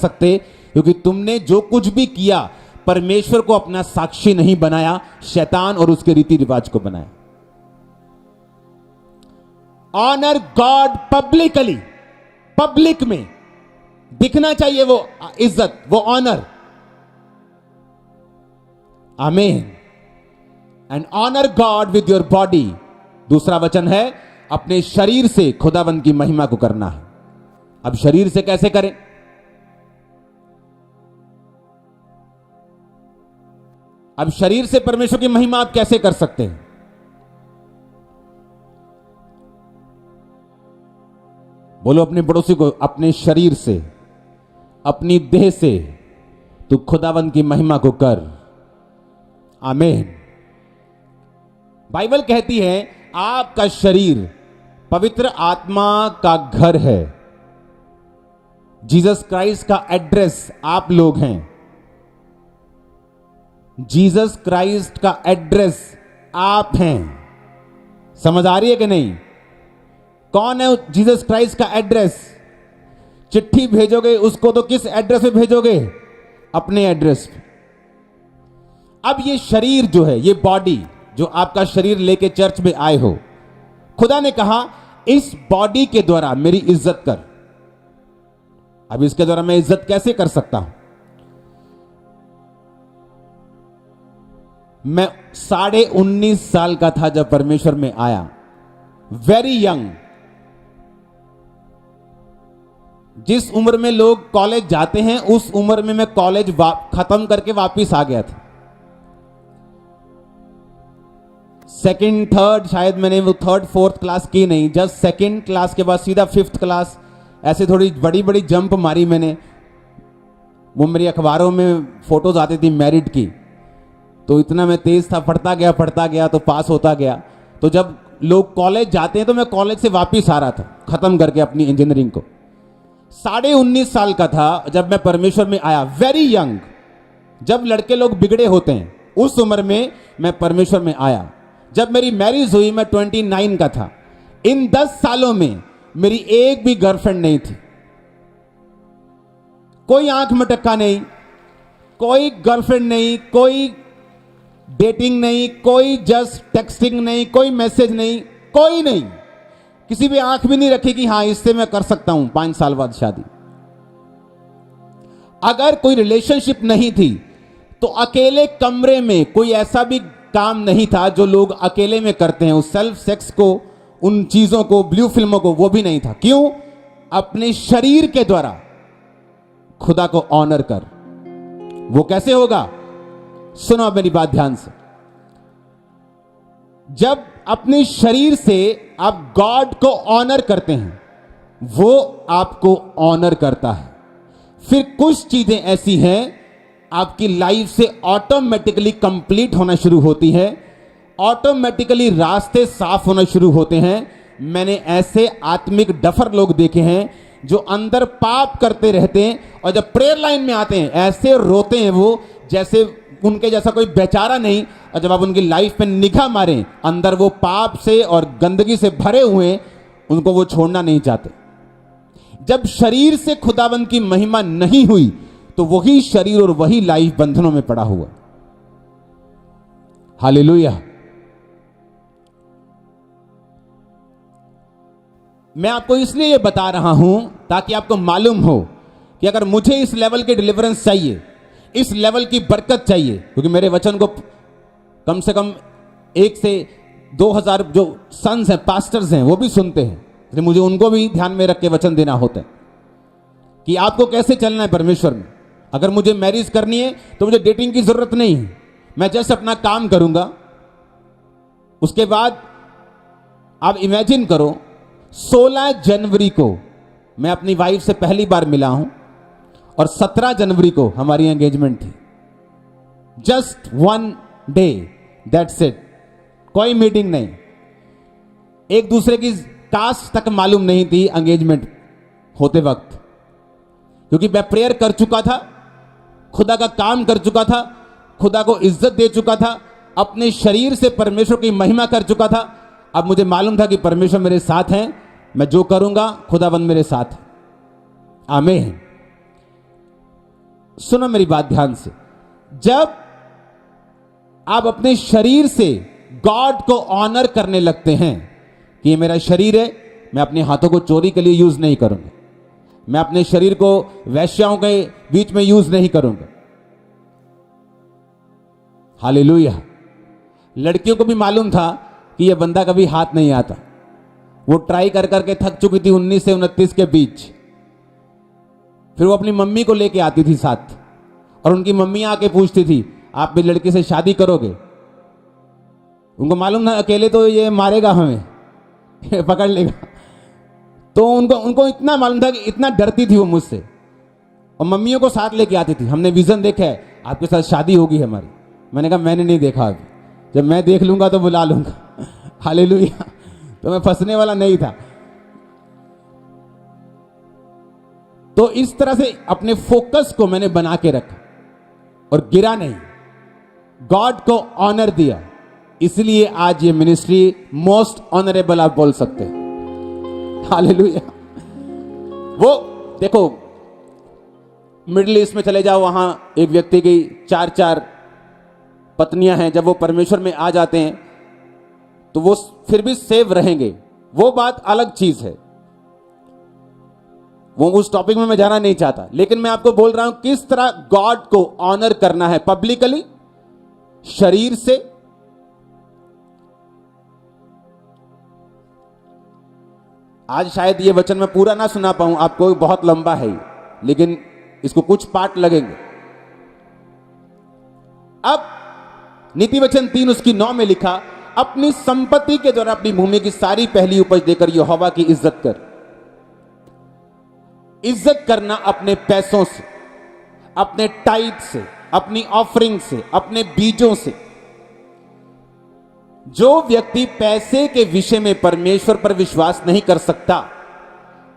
सकते, क्योंकि तुमने जो कुछ भी किया परमेश्वर को अपना साक्षी नहीं बनाया, शैतान और उसके रीति रिवाज को बनाया। ऑनर गॉड पब्लिकली, पब्लिक में दिखना चाहिए वो इज्जत, वो ऑनर। आमीन। And honour God with your body. दूसरा वचन है अपने शरीर से खुदावंद की महिमा को करना है। अब शरीर से कैसे करें? अब शरीर से परमेश्वर की महिमा आप कैसे कर सकते हैं? बोलो अपने पड़ोसी को, अपने शरीर से, अपनी देह से तू खुदावंद की महिमा को कर। आमीन। बाइबल कहती है आपका शरीर पवित्र आत्मा का घर है। जीसस क्राइस्ट का एड्रेस आप लोग हैं। जीसस क्राइस्ट का एड्रेस आप हैं। समझ आ रही है कि नहीं? कौन है जीसस क्राइस्ट का एड्रेस? चिट्ठी भेजोगे उसको तो किस एड्रेस पे भेजोगे? अपने एड्रेस पे। अब ये शरीर जो है, ये बॉडी जो आपका शरीर लेके चर्च में आए हो, खुदा ने कहा इस बॉडी के द्वारा मेरी इज्जत कर। अब इसके द्वारा मैं इज्जत कैसे कर सकता हूं? मैं 19.5 साल का था जब परमेश्वर में आया, वेरी यंग। जिस उम्र में लोग कॉलेज जाते हैं उस उम्र में मैं कॉलेज खत्म करके वापिस आ गया था। सेकंड थर्ड, शायद मैंने वो थर्ड फोर्थ क्लास की नहीं, जस्ट सेकंड क्लास के बाद सीधा 5th क्लास, ऐसे थोड़ी बड़ी बड़ी जंप मारी मैंने। वो मेरी अखबारों में फोटोज आती थी मैरिड की, तो इतना मैं तेज था, पढ़ता गया तो पास होता गया। तो जब लोग कॉलेज जाते हैं तो मैं कॉलेज से वापिस आ रहा था खत्म करके अपनी इंजीनियरिंग को। 19.5 साल का था जब मैं परमेश्वर में आया, वेरी यंग। जब लड़के लोग बिगड़े होते हैं उस उम्र में मैं परमेश्वर में आया। जब मेरी मैरिज हुई मैं 29 का था। इन 10 सालों में मेरी एक भी गर्लफ्रेंड नहीं थी, कोई आंख मटक्का नहीं, कोई गर्लफ्रेंड नहीं, कोई डेटिंग नहीं, कोई जस्ट टेक्सटिंग नहीं, कोई मैसेज नहीं, कोई नहीं। किसी भी आंख भी नहीं रखी कि हां इससे मैं कर सकता हूं 5 साल बाद शादी। अगर कोई रिलेशनशिप नहीं थी तो अकेले कमरे में कोई ऐसा भी काम नहीं था जो लोग अकेले में करते हैं, उस सेल्फ सेक्स को, उन चीजों को, ब्लू फिल्मों को, वो भी नहीं था। क्यों? अपने शरीर के द्वारा खुदा को ऑनर कर। वो कैसे होगा? सुनो मेरी बात ध्यान से। जब अपने शरीर से आप गॉड को ऑनर करते हैं, वो आपको ऑनर करता है। फिर कुछ चीजें ऐसी हैं आपकी लाइफ से ऑटोमेटिकली कंप्लीट होना शुरू होती है, ऑटोमेटिकली रास्ते साफ होना शुरू होते हैं। मैंने ऐसे आत्मिक डफर लोग देखे हैं जो अंदर पाप करते रहते हैं और जब प्रेयर लाइन में आते हैं ऐसे रोते हैं वो, जैसे उनके जैसा कोई बेचारा नहीं। और जब आप उनकी लाइफ पे निगाह मारें, अंदर वो पाप से और गंदगी से भरे हुए, उनको वो छोड़ना नहीं चाहते। जब शरीर से खुदाबंद की महिमा नहीं हुई तो वही शरीर और वही लाइफ बंधनों में पड़ा हुआ। हालेलुया। मैं आपको इसलिए ये बता रहा हूं ताकि आपको मालूम हो कि अगर मुझे इस लेवल के डिलीवरेंस चाहिए, इस लेवल की बरकत चाहिए, क्योंकि मेरे वचन को कम से कम 1 से 2,000 जो सन्स हैं, पास्टर्स हैं, वो भी सुनते हैं, इसलिए मुझे उनको भी ध्यान में रख के वचन देना होता है कि आपको कैसे चलना है परमेश्वर में। अगर मुझे मैरिज करनी है तो मुझे डेटिंग की जरूरत नहीं है, मैं जस्ट अपना काम करूंगा। उसके बाद आप इमेजिन करो 16 जनवरी को मैं अपनी वाइफ से पहली बार मिला हूं और 17 जनवरी को हमारी एंगेजमेंट थी। Just 1 day, that's it. कोई मीटिंग नहीं, एक दूसरे की कास्ट तक मालूम नहीं थी एंगेजमेंट होते वक्त, क्योंकि मैं प्रेयर कर चुका था, खुदा का काम कर चुका था, खुदा को इज्जत दे चुका था, अपने शरीर से परमेश्वर की महिमा कर चुका था। अब मुझे मालूम था कि परमेश्वर मेरे साथ हैं, मैं जो करूंगा खुदाबंद मेरे साथ है। आमीन। सुनो मेरी बात ध्यान से, जब आप अपने शरीर से गॉड को ऑनर करने लगते हैं कि ये मेरा शरीर है, मैं अपने हाथों को चोरी के लिए यूज नहीं करूंगा, मैं अपने शरीर को वैश्याओं के बीच में यूज नहीं करूंगा। हालेलुया। लड़कियों को भी मालूम था कि यह बंदा कभी हाथ नहीं आता, वो ट्राई कर करके थक चुकी थी 19 से 29 के बीच। फिर वो अपनी मम्मी को लेके आती थी साथ, और उनकी मम्मी आके पूछती थी आप भी लड़की से शादी करोगे? उनको मालूम था अकेले तो ये मारेगा हमें पकड़ लेगा। तो उनको इतना मालूम था कि इतना डरती थी वो मुझसे, और मम्मियों को साथ लेके आती थी। हमने विजन देखा है, आपके साथ शादी होगी हमारी। मैंने कहा मैंने नहीं देखा अभी, जब मैं देख लूंगा तो बुला लूंगा। हालेलुया। तो मैं फंसने वाला नहीं था। तो इस तरह से अपने फोकस को मैंने बना के रखा और गिरा नहीं, गॉड को ऑनर दिया। इसलिए आज ये मिनिस्ट्री मोस्ट ऑनरेबल आप बोल सकते हैं। हालेलुया। वो देखो, मिडिल ईस्ट में चले जाओ, वहां एक व्यक्ति की 4-4 पत्नियां हैं। जब वो परमेश्वर में आ जाते हैं तो वो फिर भी सेव रहेंगे, वो बात अलग चीज है। वो उस टॉपिक में मैं जाना नहीं चाहता, लेकिन मैं आपको बोल रहा हूं किस तरह गॉड को ऑनर करना है पब्लिकली, शरीर से। आज शायद ये वचन मैं पूरा ना सुना पाऊं आपको, बहुत लंबा है, लेकिन इसको कुछ पार्ट लगेंगे। अब नीति वचन 3 उसकी 9 में लिखा, अपनी संपत्ति के द्वारा अपनी भूमि की सारी पहली उपज देकर यहोवा की इज्जत कर। इज्जत करना अपने पैसों से, अपने टाइट से, अपनी ऑफरिंग से, अपने बीजों से। जो व्यक्ति पैसे के विषय में परमेश्वर पर विश्वास नहीं कर सकता,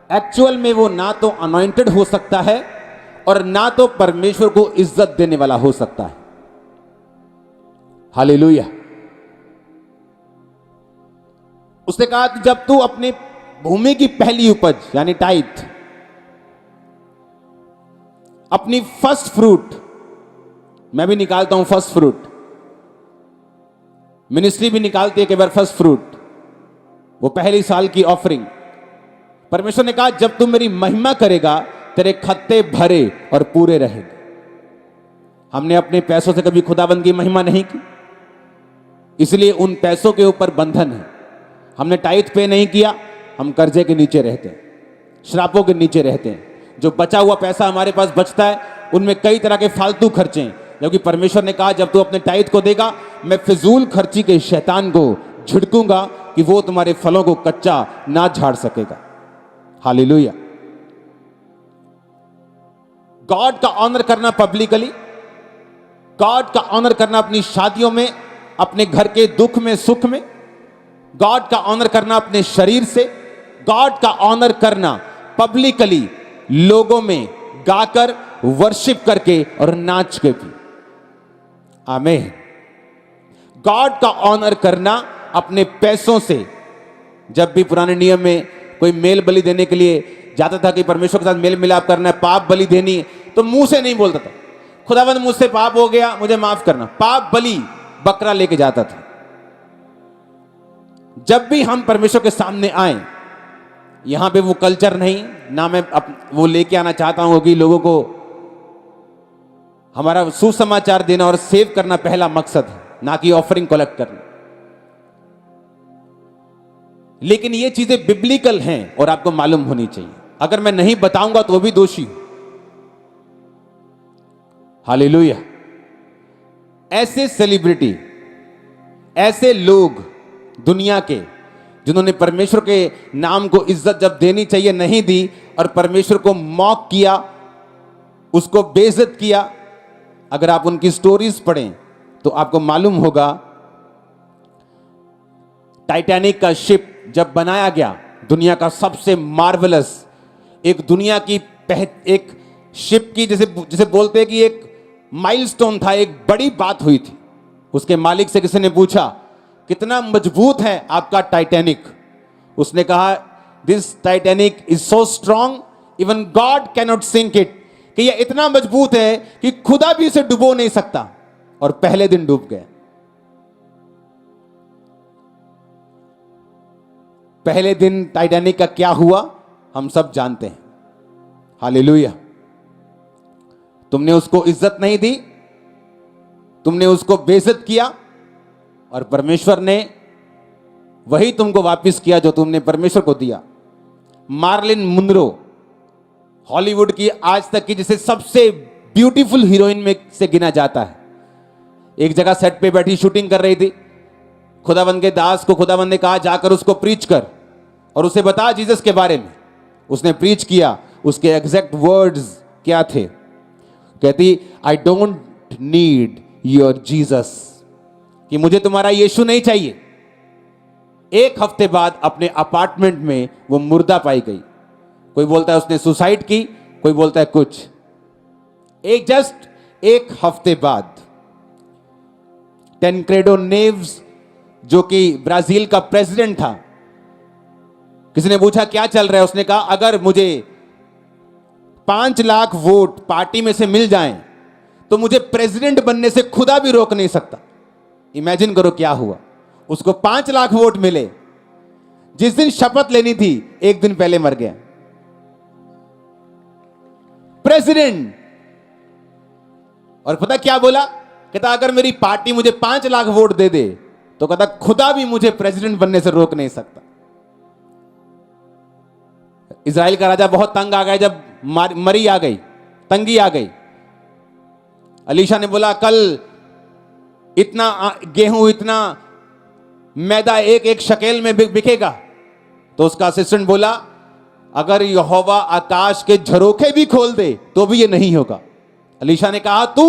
एक्चुअल में वो ना तो अनॉइंटेड हो सकता है और ना तो परमेश्वर को इज्जत देने वाला हो सकता है। हालेलुया। उसने कहा कि जब तू अपनी भूमि की पहली उपज यानी टाइट, अपनी फर्स्ट फ्रूट, मैं भी निकालता हूं फर्स्ट फ्रूट, मिनिस्ट्री भी निकालती है कि बार फर्स्ट फ्रूट, वो पहली साल की ऑफरिंग। परमेश्वर ने कहा जब तू मेरी महिमा करेगा तेरे खत्ते भरे और पूरे रहेंगे। हमने अपने पैसों से कभी खुदाबंद की महिमा नहीं की, इसलिए उन पैसों के ऊपर बंधन है। हमने टाइथ पे नहीं किया, हम कर्जे के नीचे रहते हैं, श्रापों के नीचे रहते हैं। जो बचा हुआ पैसा हमारे पास बचता है, उनमें कई तरह के फालतू खर्चे हैं, जबकि परमेश्वर ने कहा जब तू अपने टाइथ को देगा, मैं फिजूल खर्ची के शैतान को झिड़कूंगा कि वो तुम्हारे फलों को कच्चा ना झाड़ सकेगा। हालेलुया। गॉड का ऑनर करना पब्लिकली, गॉड का ऑनर करना अपनी शादियों में, अपने घर के दुख में सुख में, गॉड का ऑनर करना अपने शरीर से, गॉड का ऑनर करना पब्लिकली लोगों में गाकर, वर्शिप करके और नाच के भी। आमीन। गॉड का ऑनर करना अपने पैसों से। जब भी पुराने नियम में कोई मेल बलि देने के लिए जाता था कि परमेश्वर के साथ मेल मिलाप करना है, पाप बलि देनी है, तो मुंह से नहीं बोलता था खुदावंद मुझसे पाप हो गया, मुझे माफ करना। पाप बलि बकरा लेके जाता था। जब भी हम परमेश्वर के सामने आए, यहां पे वो कल्चर नहीं, ना मैं वो लेके आना चाहता हूं कि लोगों को हमारा सुसमाचार देना और सेव करना पहला मकसद है, ना कि ऑफरिंग कलेक्ट करना। लेकिन ये चीजें बिब्लिकल हैं और आपको मालूम होनी चाहिए। अगर मैं नहीं बताऊंगा तो वो भी दोषी हूं। हालेलुया। ऐसे सेलिब्रिटी, ऐसे लोग दुनिया के जिन्होंने परमेश्वर के नाम को इज्जत जब देनी चाहिए नहीं दी, और परमेश्वर को मॉक किया, उसको बेइज्जत किया। अगर आप उनकी स्टोरीज पढ़ें तो आपको मालूम होगा, टाइटैनिक का शिप जब बनाया गया, दुनिया का सबसे मार्वलस, एक दुनिया की एक शिप की जिसे बोलते हैं कि एक माइलस्टोन था, एक बड़ी बात हुई थी। उसके मालिक से किसी ने पूछा कितना मजबूत है आपका टाइटैनिक? उसने कहा this Titanic is so strong even God cannot sink it, कि यह इतना मजबूत है कि खुदा भी इसे डुबो नहीं सकता, और पहले दिन डूब गया। पहले दिन टाइटैनिक का क्या हुआ हम सब जानते हैं। हालेलुया। तुमने उसको इज्जत नहीं दी, तुमने उसको बेइज्जत किया, और परमेश्वर ने वही तुमको वापस किया जो तुमने परमेश्वर को दिया। मार्लिन मुनरो हॉलीवुड की आज तक की जिसे सबसे ब्यूटीफुल हीरोइन में से गिना जाता है, एक जगह सेट पे बैठी शूटिंग कर रही थी। खुदावंद के दास को खुदावंद ने कहा जाकर उसको प्रीच कर और उसे बता जीसस के बारे में। उसने प्रीच किया। उसके एग्जैक्ट वर्ड्स क्या थे? कहती, I don't need your Jesus, कि मुझे तुम्हारा यीशु नहीं चाहिए। एक हफ्ते बाद अपने अपार्टमेंट में वो मुर्दा पाई गई। कोई बोलता है उसने सुसाइड की, कोई बोलता है कुछ। एक हफ्ते बाद टेनक्रेडो नेव्स, जो कि ब्राजील का प्रेसिडेंट था, किसी ने पूछा क्या चल रहा है? उसने कहा अगर मुझे 5 लाख वोट पार्टी में से मिल जाएं तो मुझे प्रेसिडेंट बनने से खुदा भी रोक नहीं सकता। इमेजिन करो क्या हुआ। उसको 5 लाख वोट मिले, जिस दिन शपथ लेनी थी एक दिन पहले मर गया प्रेसिडेंट। और पता क्या बोला? कहता अगर मेरी पार्टी मुझे 5 लाख वोट दे दे तो कहता खुदा भी मुझे प्रेसिडेंट बनने से रोक नहीं सकता। इजराइल का राजा बहुत तंग आ गया जब मरी आ गई, तंगी आ गई। अलीशा ने बोला कल इतना गेहूं, इतना मैदा एक एक शकेल में बिकेगा। तो उसका असिस्टेंट बोला अगर यहोवा आकाश के झरोखे भी खोल दे तो भी ये नहीं होगा। अलीशा ने कहा तू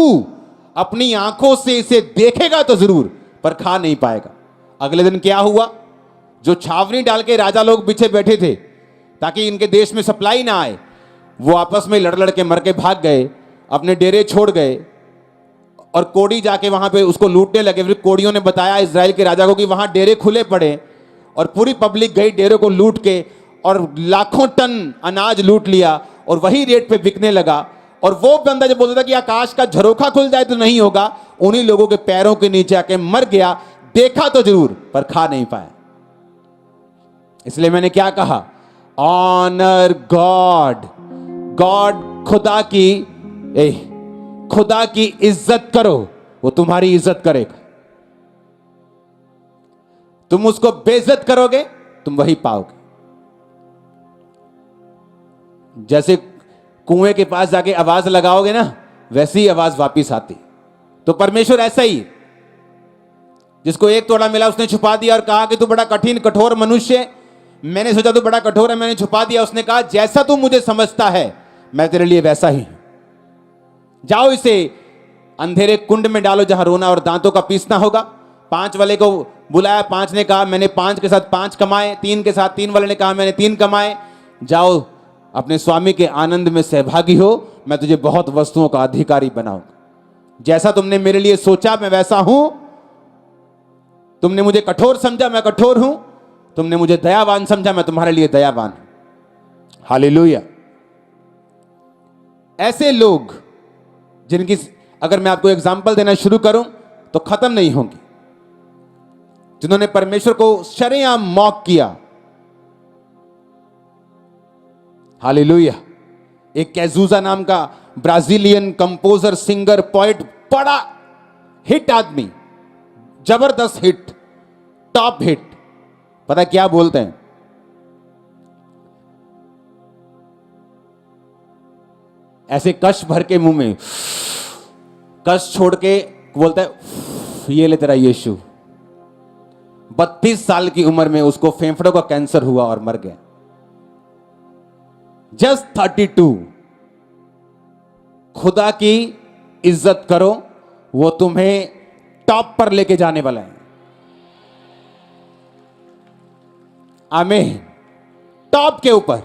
अपनी आंखों से इसे देखेगा तो जरूर, पर खा नहीं पाएगा। अगले दिन क्या हुआ? जो छावनी डाल के राजा लोग पीछे बैठे थे ताकि इनके देश में सप्लाई ना आए, वो आपस में लड़ लड़ के मर के भाग गए, अपने डेरे छोड़ गए। और कोड़ी जाके वहां पे उसको लूटने लगे। फिर कोड़ियों ने बताया इजराइल के राजा को कि वहां डेरे खुले पड़े, और पूरी पब्लिक गई डेरे को लूट के, और लाखों टन अनाज लूट लिया और वही रेट पे बिकने लगा। और वो बंदा जो बोलता था कि आकाश का झरोखा खुल जाए तो नहीं होगा, उन्हीं लोगों के पैरों के नीचे आके मर गया। देखा तो जरूर पर खा नहीं पाया। इसलिए मैंने क्या कहा? Honour God. गॉड, खुदा की इज्जत करो, वो तुम्हारी इज्जत करेगा। तुम उसको बेइज्जत करोगे तुम वही पाओगे। जैसे कुएं के पास जाके आवाज लगाओगे ना, वैसी ही आवाज वापिस आती। तो परमेश्वर ऐसा ही, जिसको 1 तोड़ा मिला उसने छुपा दिया और कहा कि तू बड़ा कठिन कठोर मनुष्य है, मैंने सोचा तू बड़ा कठोर है, मैंने छुपा दिया। उसने कहा जैसा तू मुझे समझता है मैं तेरे लिए वैसा ही हूं। जाओ इसे अंधेरे कुंड में डालो जहां रोना और दांतों का पीसना होगा। 5 वाले को बुलाया, 5 ने कहा मैंने 5 के साथ 5 कमाए, 3 के साथ 3 वाले ने कहा मैंने 3 कमाए। जाओ अपने स्वामी के आनंद में सहभागी हो, मैं तुझे बहुत वस्तुओं का अधिकारी बनाऊंगा। जैसा तुमने मेरे लिए सोचा मैं वैसा हूं। तुमने मुझे कठोर समझा, मैं कठोर हूं। तुमने मुझे दयावान समझा, मैं तुम्हारे लिए दयावान हूं। हालेलुया। ऐसे लोग जिनकी अगर मैं आपको एग्जाम्पल देना शुरू करूं तो खत्म नहीं होंगे, जिन्होंने परमेश्वर को शरेआम मॉक किया। हालेलुया। एक कैजूजा नाम का ब्राजीलियन कंपोजर, सिंगर, पोएट, बड़ा हिट आदमी, जबरदस्त हिट, टॉप हिट। पता क्या बोलते हैं? ऐसे कश भर के मुंह में कश छोड़ के बोलता है ये ले तेरा यीशु। 32 साल की उम्र में उसको फेफड़ों का कैंसर हुआ और मर गया। जस्ट 32। खुदा की इज्जत करो, वो तुम्हें टॉप पर लेके जाने वाला है। आमीन। टॉप के ऊपर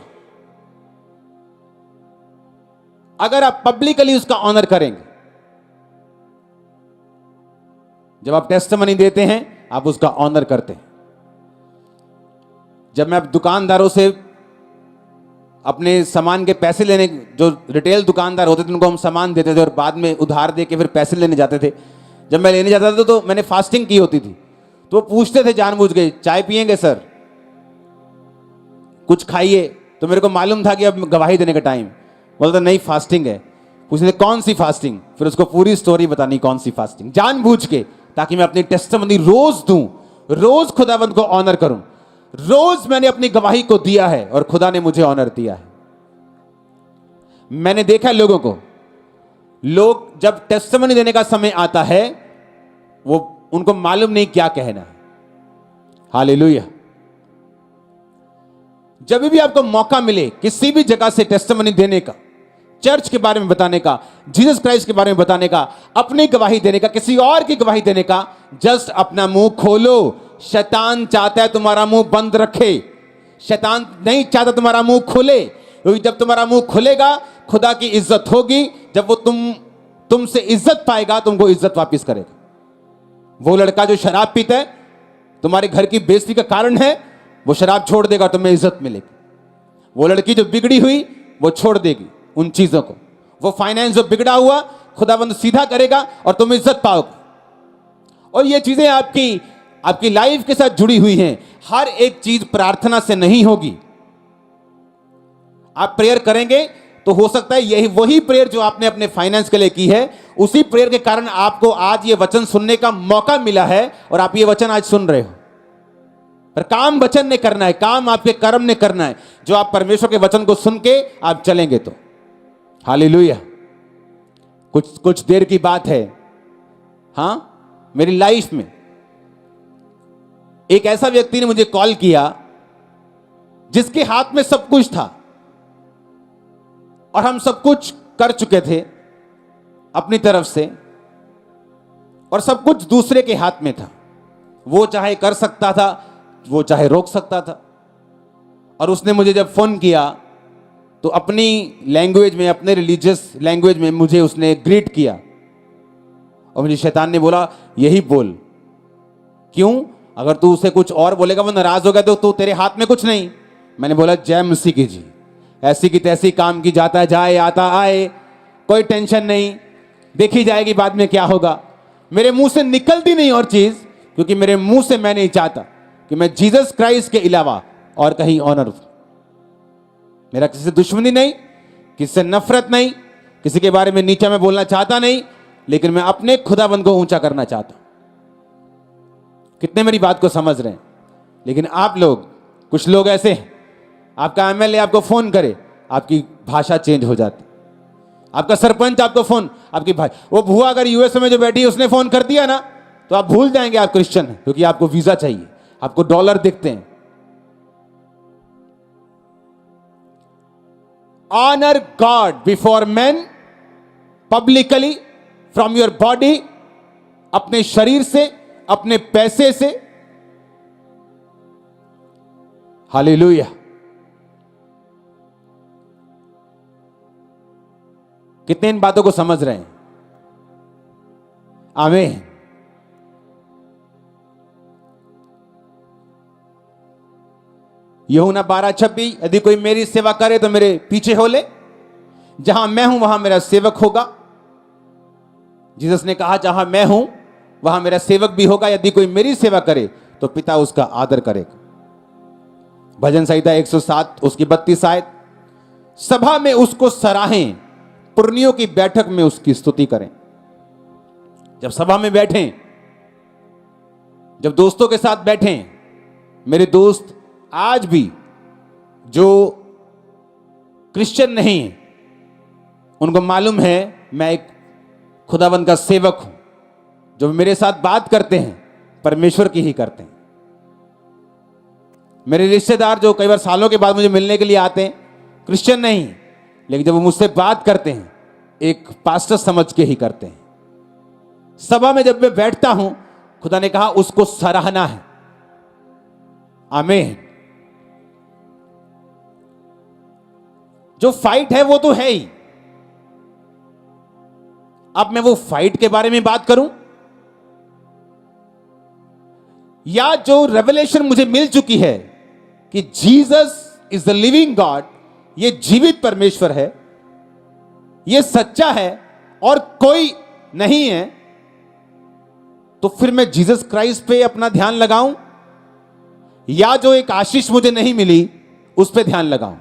अगर आप पब्लिकली उसका ऑनर करेंगे, जब आप टेस्टिमनी देते हैं आप उसका ऑनर करते हैं। जब मैं दुकानदारों से अपने सामान के पैसे लेने, जो रिटेल दुकानदार होते थे उनको हम सामान देते थे और बाद में उधार दे के फिर पैसे लेने जाते थे। जब मैं लेने जाता था तो मैंने फास्टिंग की होती थी, तो वो पूछते थे जानबूझ के, चाय पियेंगे सर, कुछ खाइए। तो मेरे को मालूम था कि अब गवाही देने का टाइम। बोलता नहीं फास्टिंग है। पूछते कौन सी फास्टिंग, फिर उसको पूरी स्टोरी बतानी कौन सी फास्टिंग, जानबूझ के, ताकि मैं अपनी टेस्टिमनी रोज दूं, रोज खुदावंद को ऑनर करूं। रोज मैंने अपनी गवाही को दिया है और खुदा ने मुझे ऑनर दिया है। मैंने देखा लोगों को, लोग जब टेस्टिमनी देने का समय आता है वो उनको मालूम नहीं क्या कहना है। हालेलुया। जब भी आपको मौका मिले किसी भी जगह से टेस्टिमनी देने का, चर्च के बारे में बताने का, जीसस क्राइस्ट के बारे में बताने का, अपनी गवाही देने का, किसी और की गवाही देने का, जस्ट अपना मुंह खोलो। शैतान चाहता है तुम्हारा मुंह बंद रखे, शैतान नहीं चाहता तुम्हारा मुंह खुले, क्योंकि जब तुम्हारा मुंह खुलेगा खुदा की इज्जत होगी। जब वो तुमसे इज्जत पाएगा तुमको इज्जत वापस करेगा। वो लड़का जो शराब पीता है, तुम्हारे घर की बेइज्जती का कारण है, वो शराब छोड़ देगा, तुम्हें इज्जत मिलेगी। वो लड़की जो बिगड़ी हुई वो छोड़ देगी उन चीजों को। वो फाइनेंस जो बिगड़ा हुआ खुदाबंद सीधा करेगा और तुम इज्जत पाओगे। और ये चीजें आपकी लाइफ के साथ जुड़ी हुई हैं। हर एक चीज प्रार्थना से नहीं होगी। आप प्रेयर करेंगे तो हो सकता है यही वही प्रेयर जो आपने अपने फाइनेंस के लिए की है, उसी प्रेयर के कारण आपको आज ये वचन सुनने का मौका मिला है और आप ये वचन आज सुन रहे हो। पर काम वचन ने करना है, काम आपके कर्म ने करना है, जो आप परमेश्वर के वचन को सुन के आप चलेंगे तो। हालेलुया। कुछ देर की बात है, हां, मेरी लाइफ में एक ऐसा व्यक्ति ने मुझे कॉल किया जिसके हाथ में सब कुछ था और हम सब कुछ कर चुके थे अपनी तरफ से, और सब कुछ दूसरे के हाथ में था। वो चाहे कर सकता था, वो चाहे रोक सकता था। और उसने मुझे जब फोन किया तो अपनी लैंग्वेज में, अपने रिलीजियस लैंग्वेज में मुझे उसने ग्रीट किया। और मुझे शैतान ने बोला यही बोल, क्यों, अगर तू उसे कुछ और बोलेगा वो नाराज हो गया तो तू, तेरे हाथ में कुछ नहीं। मैंने बोला जय मसीह की जी, ऐसी की तैसी काम की जाता जाए आता आए, कोई टेंशन नहीं, देखी जाएगी बाद में क्या होगा। मेरे मुंह से निकलती नहीं और चीज, क्योंकि मेरे मुंह से मैं नहीं चाहता कि मैं जीसस क्राइस्ट के अलावा और कहीं ऑनर। मेरा किसी से दुश्मनी नहीं, किसी से नफरत नहीं, किसी के बारे में नीचा मैं बोलना चाहता नहीं, लेकिन मैं अपने खुदाबंद को ऊंचा करना चाहता हूं। कितने मेरी बात को समझ रहे हैं? लेकिन आप लोग, कुछ लोग ऐसे हैं, आपका एमएलए आपको फोन करे, आपकी भाषा चेंज हो जाती। आपका सरपंच आपको फोन, आपकी भाई, वो बुआ अगर यूएसए में जो बैठी है उसने फोन कर दिया ना, तो आप भूल जाएंगे आप क्रिश्चियन हैं, क्योंकि आपको वीजा चाहिए, आपको डॉलर दिखते हैं। Honour God before man publicly from your body, अपने शरीर से, अपने पैसे से। हालेलुया। कितने इन बातों को समझ रहे हैं? आमीन। यूहन्ना 12:26, यदि कोई मेरी सेवा करे तो मेरे पीछे हो ले, जहां मैं हूं वहां मेरा सेवक होगा। जीसस ने कहा जहां मैं हूं वहां मेरा सेवक भी होगा। यदि कोई मेरी सेवा करे तो पिता उसका आदर करेगा। भजन संहिता 107 उसकी 32 आयत। सभा में उसको सराहें, पुरनियों की बैठक में उसकी स्तुति करें। जब सभा में बैठें, जब दोस्तों के साथ बैठें, मेरे दोस्त आज भी जो क्रिश्चियन नहीं है, उनको मालूम है मैं एक खुदावंद का सेवक हूं। जो मेरे साथ बात करते हैं परमेश्वर की ही करते हैं। मेरे रिश्तेदार जो कई बार सालों के बाद मुझे मिलने के लिए आते हैं, क्रिश्चियन नहीं, लेकिन जब वो मुझसे बात करते हैं एक पास्टर समझ के ही करते हैं। सभा में जब मैं बैठता हूं, खुदा ने कहा उसको सराहना है। आमीन। जो फाइट है वो तो है ही। अब मैं वो फाइट के बारे में बात करूं, या जो रेवलेशन मुझे मिल चुकी है कि Jesus is the living God ये जीवित परमेश्वर है, ये सच्चा है और कोई नहीं है, तो फिर मैं जीसस क्राइस्ट पे अपना ध्यान लगाऊं या जो एक आशीष मुझे नहीं मिली उस पे ध्यान लगाऊं?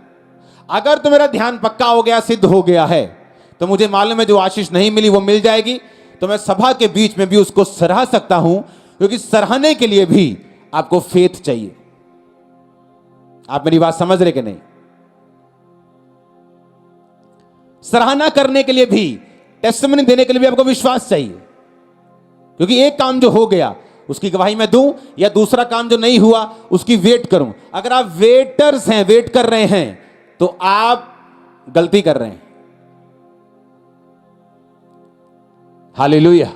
अगर तो मेरा ध्यान पक्का हो गया, सिद्ध हो गया है, तो मुझे मालूम है जो आशीष नहीं मिली वो मिल जाएगी, तो मैं सभा के बीच में भी उसको सराह सकता हूं, क्योंकि सराहने के लिए भी आपको फेथ चाहिए। आप मेरी बात समझ रहे कि नहीं? सराहना करने के लिए भी, टेस्टिमनी देने के लिए भी आपको विश्वास चाहिए, क्योंकि एक काम जो हो गया उसकी गवाही मैं दूं, या दूसरा काम जो नहीं हुआ उसकी वेट करूं। अगर आप वेटर्स हैं, वेट कर रहे हैं, तो आप गलती कर रहे हैं। हालेलुया।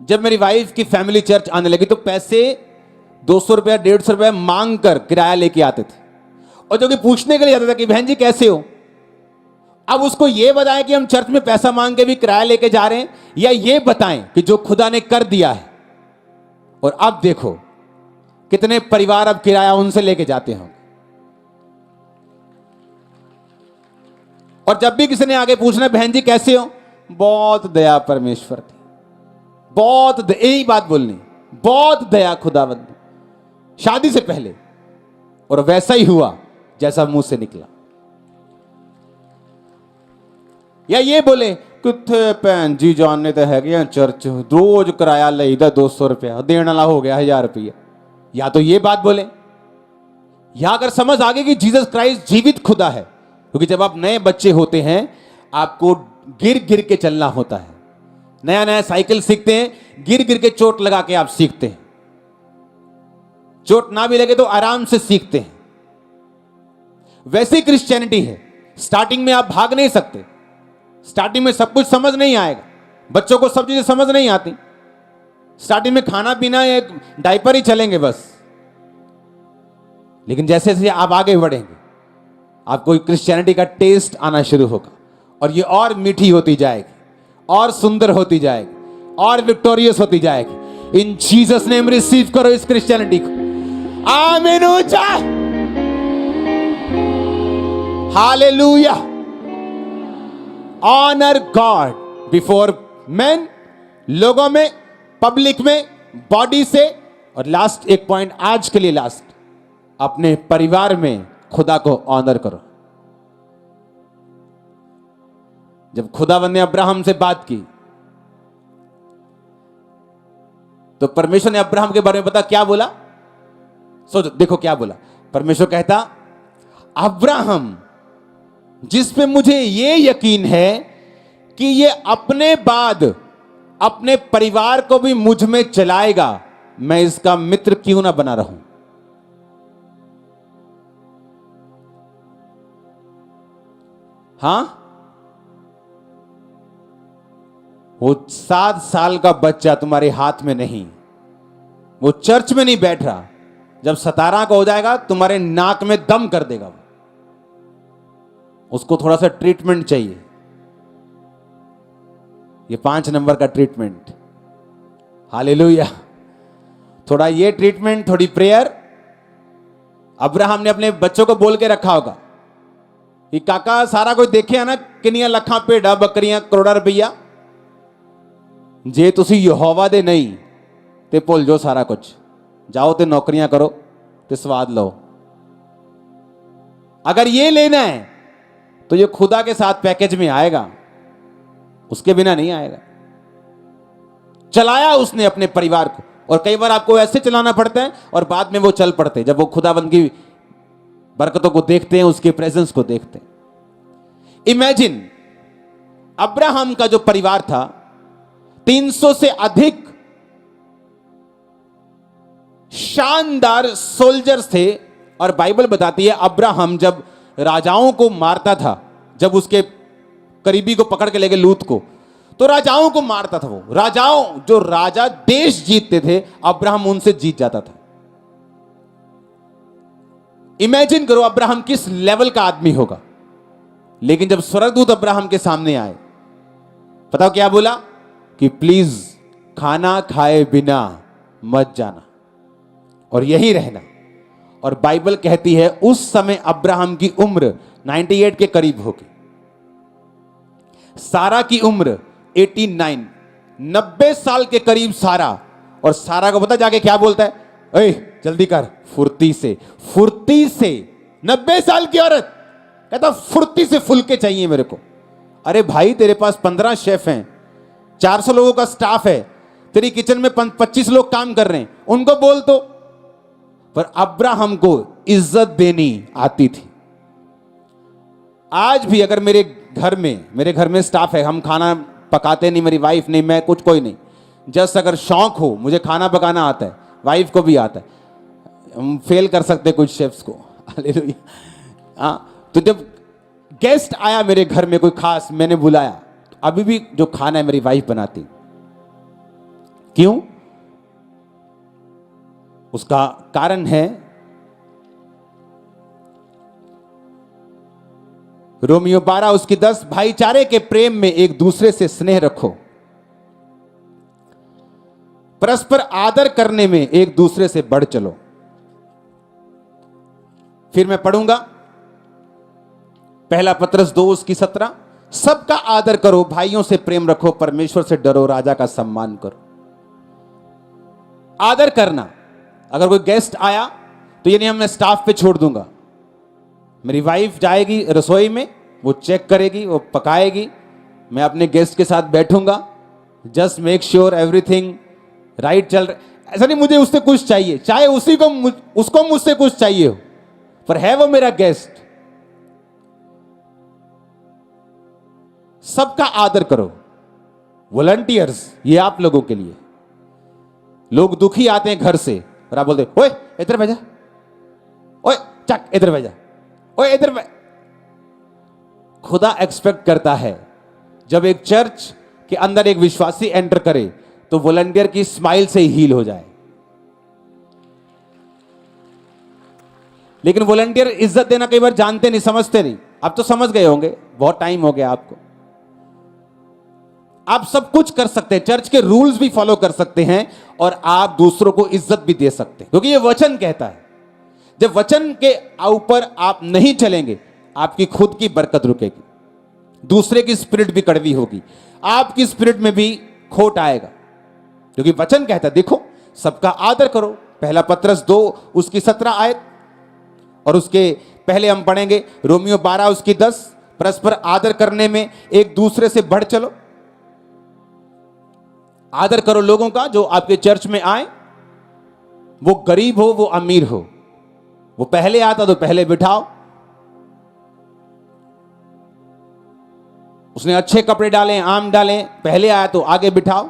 जब मेरी वाइफ की फैमिली चर्च आने लगी तो पैसे 200 रुपया 150 रुपया मांग कर किराया लेके आते थे, और जो कि पूछने के लिए आता था कि बहन जी कैसे हो। अब उसको यह बताएं कि हम चर्च में पैसा मांग के भी किराया लेके जा रहे हैं, या ये बताएं कि जो खुदा ने कर दिया है। और अब देखो कितने परिवार अब किराया उनसे लेके जाते हैं। और जब भी किसी ने आगे पूछना बहन जी कैसे हो, बहुत दया परमेश्वर की, बहुत यही बात बोलनी, बहुत दया खुदावंद, शादी से पहले। और वैसा ही हुआ जैसा मुंह से निकला। या ये बोले किथे भैन जी जानने तो है चर्च, रोज किराया लेदा 200 रुपया, देने वाला हो गया 1000 रुपया। या तो ये बात बोले, या अगर समझ आ गई कि जीसस क्राइस्ट जीवित खुदा है, क्योंकि जब आप नए बच्चे होते हैं आपको गिर गिर के चलना होता है। नया नया साइकिल सीखते हैं, गिर गिर के चोट लगा के आप सीखते हैं। चोट ना भी लगे तो आराम से सीखते हैं। वैसी क्रिश्चियनिटी है। स्टार्टिंग में आप भाग नहीं सकते, स्टार्टिंग में सब कुछ समझ नहीं आएगा। बच्चों को सब चीजें समझ नहीं आती। स्टार्टिंग में खाना पीना एक डायपर ही चलेंगे बस। लेकिन जैसे जैसे आप आगे बढ़ेंगे आपको क्रिश्चियनिटी का टेस्ट आना शुरू होगा, और ये और मीठी होती जाएगी, और सुंदर होती जाएगी, और विक्टोरियस होती जाएगी। इन जीसस नेम रिसीव करो इस क्रिश्चियनिटी को। आमीन। ऊंचा hallelujah. Honour God before man, लोगों में, पब्लिक में, बॉडी से, और लास्ट एक पॉइंट आज के लिए लास्ट, अपने परिवार में खुदा को ऑनर करो। जब खुदावंद ने अब्राहम से बात की तो परमेश्वर ने अब्राहम के बारे में पता क्या बोला? सोचो, देखो क्या बोला। परमेश्वर कहता, अब्राहम जिस पे मुझे ये यकीन है कि ये अपने बाद अपने परिवार को भी मुझ में चलाएगा, मैं इसका मित्र क्यों ना बना रहूं। हां, वो 7 साल का बच्चा तुम्हारे हाथ में नहीं, वो चर्च में नहीं बैठ रहा, जब 17 का हो जाएगा तुम्हारे नाक में दम कर देगा वो। उसको थोड़ा सा ट्रीटमेंट चाहिए, ये 5 नंबर का ट्रीटमेंट। हालेलुया। थोड़ा ये ट्रीटमेंट, थोड़ी प्रेयर। अब्राहम ने अपने बच्चों को बोल के रखा होगा कि काका सारा कुछ देखे है ना, किनिया लखा भेड़ा बकरियां करोड़ा रुपया, जे तुसी यहोवा दे नहीं ते भुल जाओ सारा कुछ, जाओ ते नौकरियां करो ते स्वाद लो। अगर ये लेना है तो ये खुदा के साथ पैकेज में आएगा, उसके बिना नहीं आएगा। चलाया उसने अपने परिवार को, और कई बार आपको ऐसे चलाना पड़ता है और बाद में वो चल पड़ते जब वो खुदाबंद की बरकतों को देखते हैं, उसके प्रेजेंस को देखते हैं। इमेजिन अब्राहम का जो परिवार था 300 से अधिक शानदार सोल्जर्स थे, और बाइबल बताती है अब्राहम जब राजाओं को मारता था, जब उसके करीबी को पकड़ के ले गए लूत को, तो राजाओं को मारता था। वो राजाओं, जो राजा देश जीतते थे, अब्राहम उनसे जीत जाता था। इमेजिन करो अब्राहम किस लेवल का आदमी होगा। लेकिन जब स्वर्गदूत अब्राहम के सामने आए, पता क्या बोला? कि प्लीज खाना खाए बिना मत जाना और यही रहना, और बाइबल कहती है उस समय अब्राहम की उम्र 98 के करीब होगी, सारा की उम्र 89, 90 साल के करीब सारा। और सारा को पता जाके क्या बोलता है, ए जल्दी कर, फुर्ती से, फुर्ती से। 90 साल की औरत कहता फुर्ती से फुलके चाहिए मेरे को। अरे भाई तेरे पास 15 शेफ हैं, 400 लोगों का स्टाफ है, तेरी किचन में 25 लोग काम कर रहे हैं, उनको बोल तो। पर अब्राहम को इज्जत देनी आती थी। आज भी अगर मेरे घर में स्टाफ है, हम खाना पकाते नहीं, मेरी वाइफ नहीं, मैं कुछ कोई नहीं, जस्ट अगर शौक हो, मुझे खाना पकाना आता है, वाइफ को भी आता है, हम फेल कर सकते कुछ शेफ्स को। हालेलुया। हाँ, तो जब गेस्ट आया मेरे घर में कोई खास, मैंने बुलाया, तो अभी भी जो खाना है मेरी वाइफ बनाती। क्यों? उसका कारण है रोमियो 12 उसकी 10, भाईचारे के प्रेम में एक दूसरे से स्नेह रखो, परस्पर आदर करने में एक दूसरे से बढ़ चलो। फिर मैं पढ़ूंगा पहला पत्रस 2 उसकी 17, सबका आदर करो, भाइयों से प्रेम रखो, परमेश्वर से डरो, राजा का सम्मान करो। आदर करना, अगर कोई गेस्ट आया तो ये नहीं मैं स्टाफ पे छोड़ दूंगा, मेरी वाइफ जाएगी रसोई में, वो चेक करेगी, वो पकाएगी, मैं अपने गेस्ट के साथ बैठूंगा, just make sure everything right चल रहा। ऐसा नहीं मुझे उससे कुछ चाहिए, चाहे उसको मुझसे कुछ चाहिए हो, पर है वो मेरा गेस्ट। सबका आदर करो। वॉलंटियर्स, ये आप लोगों के लिए। लोग दुखी आते हैं घर से और आप बोलते ओए इधर भेजा, ओए चक इधर भेजा, ओए इधर। खुदा एक्सपेक्ट करता है जब एक चर्च के अंदर एक विश्वासी एंटर करे तो वॉलंटियर की स्माइल से ही हील हो जाए। लेकिन वॉलंटियर इज्जत देना कई बार जानते नहीं, समझते नहीं। अब तो समझ गए होंगे, बहुत टाइम हो गया आपको। आप सब कुछ कर सकते हैं, चर्च के रूल्स भी फॉलो कर सकते हैं और आप दूसरों को इज्जत भी दे सकते हैं, क्योंकि ये वचन कहता है। जब वचन के ऊपर आप नहीं चलेंगे, आपकी खुद की बरकत रुकेगी, दूसरे की स्पिरिट भी कड़वी होगी, आपकी स्पिरिट में भी खोट आएगा, क्योंकि वचन कहता है देखो सबका आदर करो। पहला पत्रस 2 उसकी 17 आयत, और उसके पहले हम पढ़ेंगे रोमियो 12 उसकी 10, परस्पर आदर करने में एक दूसरे से बढ़ चलो। आदर करो लोगों का जो आपके चर्च में आए, वो गरीब हो वो अमीर हो, वो पहले आता तो पहले बिठाओ, उसने अच्छे कपड़े डालें आम डालें, पहले आया तो आगे बिठाओ।